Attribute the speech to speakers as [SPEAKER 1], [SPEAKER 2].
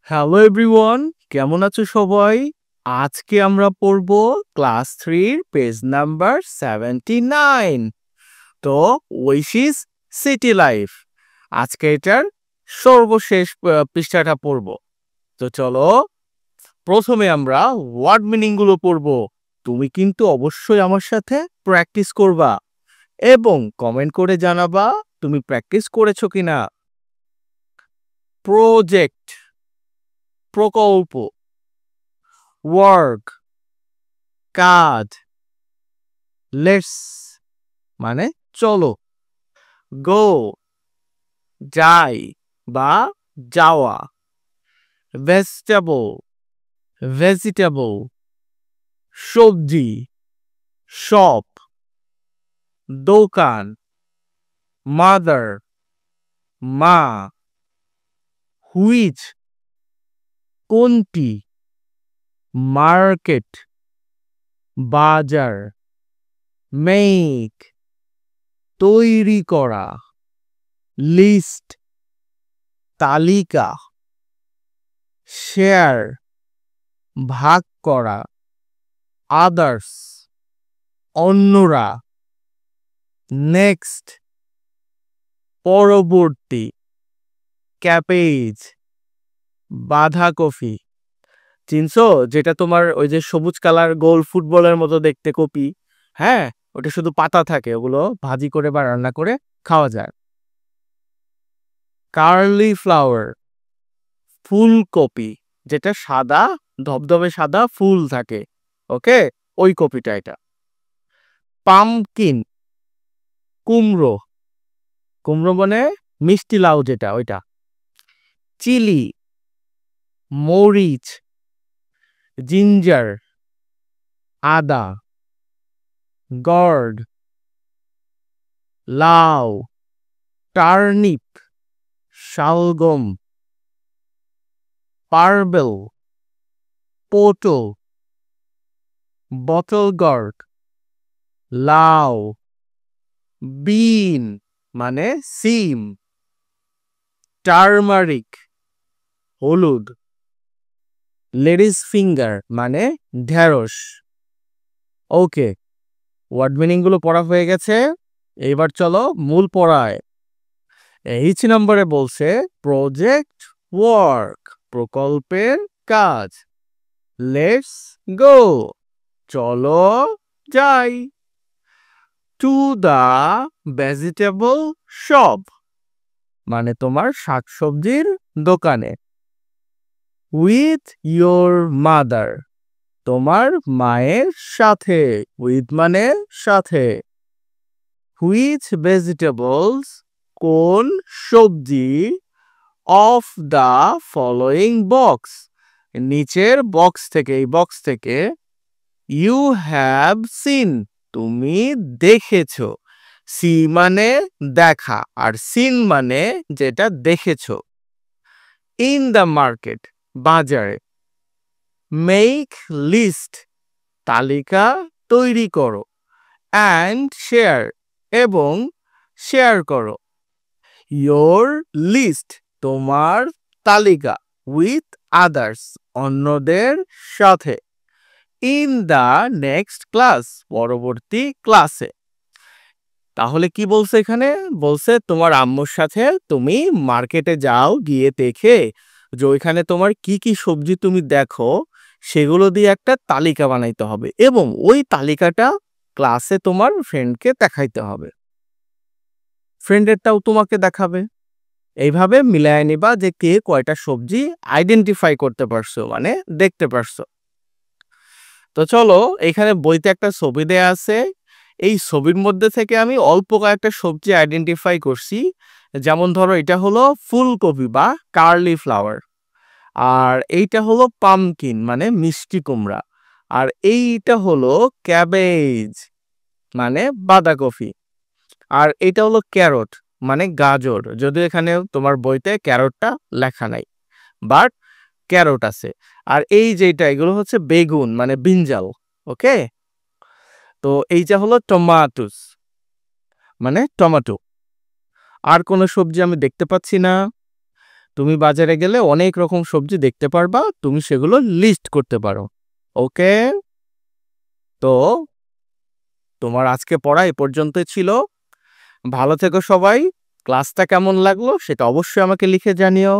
[SPEAKER 1] Hello everyone, কেমন আছো সবাই? আজকে আমরা পড়ব ক্লাস 3 পেজ নাম্বার 79। তো ওয়েসিস সিটি লাইফ। আজকে এটার সর্বশেষ পৃষ্ঠাটা পড়ব। তো চলো প্রথমে আমরা ওয়ার্ড মিনিং গুলো পড়ব। তুমি কিন্তু অবশ্যই আমার সাথে প্র্যাকটিস করবা এবং কমেন্ট করে জানাবা তুমি প্র্যাকটিস করেছো কিনা। প্রজেক্ট, প্রকল্প। ওয়ার্ক, কাজ। লেটস মানে চলো। গো, যাই বা যাওয়া। Vegetable, vegetable. সবজি, শপ। দোকান, মাদার, মা। হুইচ, কোনটি। মার্কেট, বাজার। মেক, তৈরি করা। লিস্ট, তালিকা। শেয়ার, ভাগ করা। আদার্স, অন্যরা। নেক্সট, পরবর্তী। ক্যাবেজ, বাঁধাকপি। চিনছো? যেটা তোমার ওই যে সবুজ কালার গোল ফুটবলের মতো দেখতে কপি। হ্যাঁ, ওটা শুধু পাতা থাকে, ওগুলো ভাজি করে বা রান্না করে খাওয়া যায়। কার্লি ফ্লাওয়ার, ফুলকপি, যেটা সাদা, ধবধবে সাদা ফুল থাকে। ওকে, ওই কপিটা এটা। পামকিন, কুমড়ো। কুমড়ো মানে মিষ্টি লাউ, যেটা ওইটা। চিলি, মরিচ। জিঞ্জার, আদা। গর্ড, লাউ। টার্নিপ, শালগম। পার্বেল, পটল। বটল গর্ড, লাউ। বিন মানে সিম। টার্মারিক, হলুদ। লেডিস ফিঙ্গার মানে ঢেঁড়স। ওকে, ওয়ার্ড মিনিং গুলো পড়া হয়ে গেছে। এবার চলো মূল পড়ায়। এইচ নম্বরে বলছে প্রজেক্ট ওয়ার্ক, প্রকল্পের কাজ। লেটস গো, চলো যাই। টু দা ভেজিটেবল শপ মানে তোমার শাকসবজির দোকানে। উইথ ইয়োর মাদার, তোমার মায়ের সাথে। উইথ মানে সাথে। হুইচ ভেজিটেবলস, কোন সবজি। অফ দা ফলোয়িং বক্স, নিচের বক্স থেকে, এই বক্স থেকে। ইউ হ্যাভ সিন, তুমি দেখেছো। সি মানে দেখা, আর সিন মানে যেটা দেখেছো। ইন দ্য মার্কেট, বাজারে। মেক লিস্ট, তালিকা তৈরি করো। অ্যান্ড শেয়ার, এবং শেয়ার করো। ইয়োর লিস্ট, তোমার তালিকা। উইথ আদার্স, অন্যদের সাথে। ইন দ্য নেক্সট ক্লাস, পরবর্তী ক্লাসে। তাহলে কি বলছে এখানে? বলছে তোমার আম্মুর সাথে তুমি মার্কেটে যাও, গিয়ে দেখে যে ওইখানে তোমার কি কি সবজি তুমি দেখো, সেগুলো দিয়ে একটা তালিকা বানাইতে হবে এবং ওই তালিকাটা ক্লাসে তোমার ফ্রেন্ডকে দেখাইতে হবে। ফ্রেন্ডেরটাও তোমাকে দেখাবে। এইভাবে মিলায় নিবা যে কে কয়টা সবজি আইডেন্টিফাই করতে পারছো, মানে দেখতে পারছো। তো চলো, এখানে বইতে একটা ছবি দেয়া আছে। এই ছবির মধ্যে থেকে আমি অল্প কয়েকটা সবজি আইডেন্টিফাই করছি। যেমন ধরো, এটা হলো ফুলকপি বা কার্লি ফ্লাওয়ার। আর এইটা হলো পামকিন মানে মিষ্টি কুমড়া। আর এইটা হলো ক্যাবেজ মানে বাঁধাকপি। আর এটা হলো ক্যারট মানে গাজর, যদিও এখানে তোমার বইতে ক্যারটটা লেখা নাই, বাট ক্যারট আছে। আর এই যেটা, এগুলো হচ্ছে বেগুন মানে ব্রিঞ্জাল। ওকে, তো এইটা হলো টমাটোস মানে টমেটো। আর কোনো সবজি আমি দেখতে পাচ্ছি না। তুমি বাজারে গেলে অনেক রকম সবজি দেখতে পারবা, তুমি সেগুলো লিস্ট করতে পারো। ওকে, তো তোমার আজকে পড়া এ পর্যন্তই ছিল। ভালো থেকো সবাই। ক্লাসটা কেমন লাগলো সেটা অবশ্যই আমাকে লিখে জানিও।